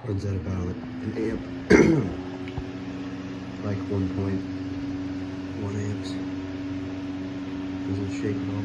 Runs at about an amp, like 1.1 amps. Doesn't shake at all.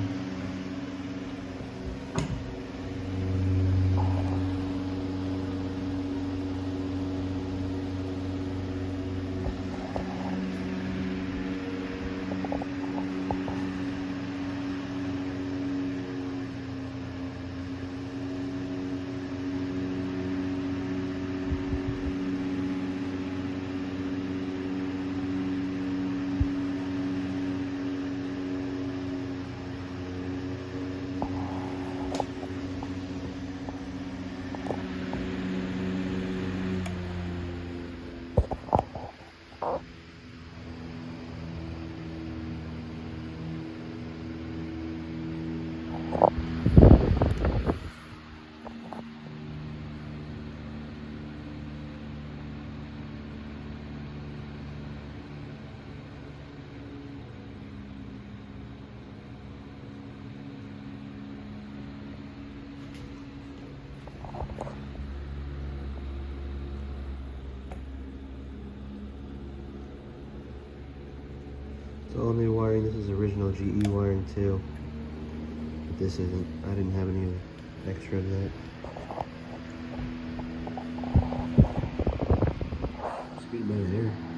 It's all new wiring. This is original GE wiring too. But this isn't. I didn't have any extra of that. Speed by there.